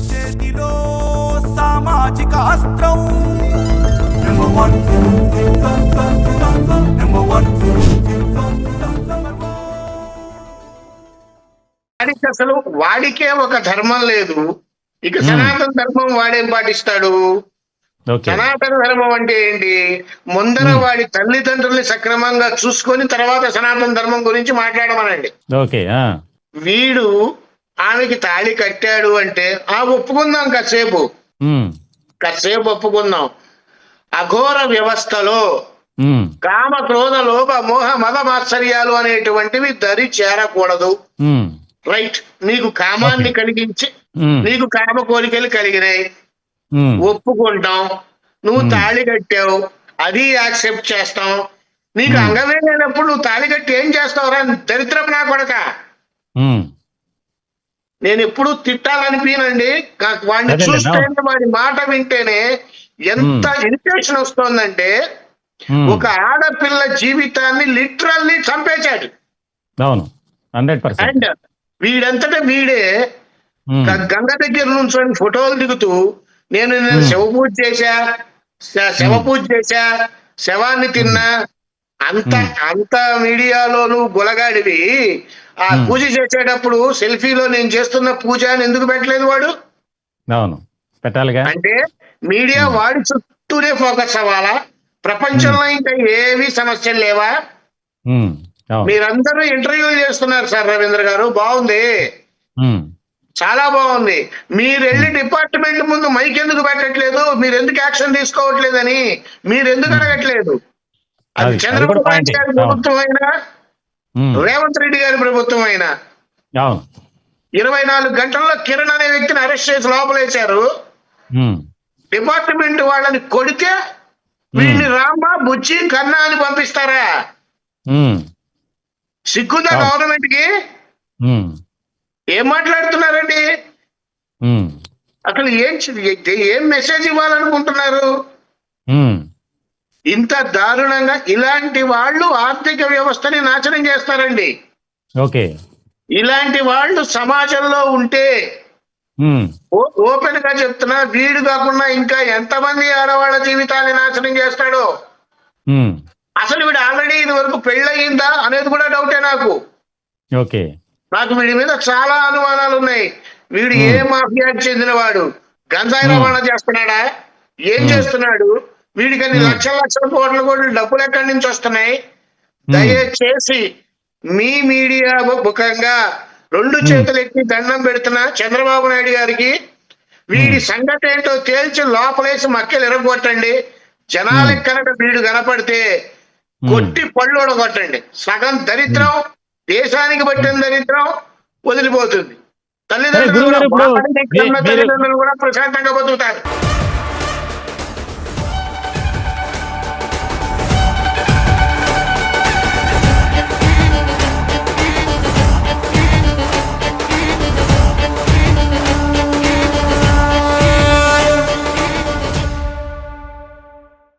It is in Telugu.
చేతిలో సామాజిక అస్త్రం వాడికి అసలు వాడికే ఒక ధర్మం లేదు. ఇక సనాతన ధర్మం వాడేం పాటిస్తాడు? సనాతన ధర్మం అంటే ఏంటి? ముందర వాడి తల్లిదండ్రుల్ని సక్రమంగా చూసుకొని తర్వాత సనాతన ధర్మం గురించి మాట్లాడమనండి. వీడు ఆమెకి తాళి కట్టాడు అంటే ఒప్పుకుందాం, కాసేపు ఒప్పుకుందాం. అఘోర వ్యవస్థలో కామ క్రోధ లోభ మోహ మద మాత్సర్యాలు అనేటువంటివి దరి చేరకూడదు. రైట్, నీకు కామాన్ని కలిగించి నీకు కామ కోరికలు కలిగినాయి, ఒప్పుకుంటాం. నువ్వు తాళి కట్టావు, అది యాక్సెప్ట్ చేస్తాం. నీకు అంగమే లేనప్పుడు నువ్వు తాళి కట్టి ఏం చేస్తావురా దరిద్రపు నా కొడక. నేను ఎప్పుడు తిట్టాలనిపినండి, వాడిని చూస్తేనే వాడి మాట వింటేనే ఎంత ఇరిటేషన్ వస్తుందంటే ఒక ఆడపిల్ల జీవితాన్ని లిటరల్లీ చంపేశాడు. అండ్ వీడంతటా వీడే గంగ దగ్గర నుంచి ఫోటోలు దిగుతూ నేను శవ పూజ చేశా, శవాన్ని తిన్నా, అంత మీడియాలోను గులగాడివి. ఆ పూజ చేసేటప్పుడు సెల్ఫీలో నేను చేస్తున్న పూజ అని ఎందుకు పెట్టలేదు వాడు? అంటే మీడియా వాడి చుట్టూనే ఫోకస్ అవ్వాలా? ప్రపంచంలో ఇంకా ఏవి సమస్యలు లేవా? మీరందరూ ఇంటర్వ్యూలు చేస్తున్నారు సార్ రవీంద్ర గారు, బాగుంది, చాలా బాగుంది. మీరు వెళ్ళి డిపార్ట్మెంట్ ముందు మైక్ ఎందుకు పెట్టట్లేదు, మీరు ఎందుకు యాక్షన్ తీసుకోవట్లేదని మీరు ఎందుకు అడగట్లేదు? అది చంద్రబాబు నాయుడు గారి ప్రభుత్వం అయినా రేవంత్ రెడ్డి గారి ప్రభుత్వం అయినా 24 గంటల్లో కిరణ్ అనే వ్యక్తిని అరెస్ట్ చేసి లోపలేశారు. డిపార్ట్మెంట్ వాళ్ళని కొడితే వీడిని రామ్మ బుచ్చి కన్నా అని పంపిస్తారా? సిగ్గుందా గవర్నమెంట్ కి? ఏం మాట్లాడుతున్నారండి అసలు? ఏం మెసేజ్ ఇవ్వాలనుకుంటున్నారు? ఇంత దారుణంగా ఇలాంటి వాళ్ళు ఆర్థిక వ్యవస్థని నాశనం చేస్తారండి. ఇలాంటి వాళ్ళు సమాజంలో ఉంటే ఓపెన్ గా చెప్తున్నా, వీడు కాకుండా ఇంకా ఎంతమంది ఆడవాళ్ళ జీవితాన్ని నాశనం చేస్తాడో. అసలు వీడు ఆల్రెడీ ఇది వరకు పెళ్ళయిందా అనేది కూడా డౌటే నాకు. వీడి మీద చాలా అనుమానాలు ఉన్నాయి. వీడు ఏ మాఫియాకి చెందినవాడు? గంజాయి రవాణా చేస్తున్నాడా? ఏం చేస్తున్నాడు? వీడికి అన్ని లక్షల కోట్ల డబ్బులు ఎక్కడి నుంచి వస్తున్నాయి? దయచేసి మీ మీడియా ముఖంగా 2 చేతులు ఎత్తి దండం పెడుతున్నా చంద్రబాబు నాయుడు గారికి, వీడి సంగతి ఏంటో తేల్చి లోపలేసి మక్కలు ఎరగొట్టండి. జనాలకి కనుక వీడు కనపడితే కొట్టి పళ్ళు ఒడగొట్టండి. సగం దరిద్రం, దేశానికి పట్టిన దరిద్రం వదిలిపోతుంది. తల్లిదండ్రులు కూడా ప్రశాంతంగా బతుకుతారు.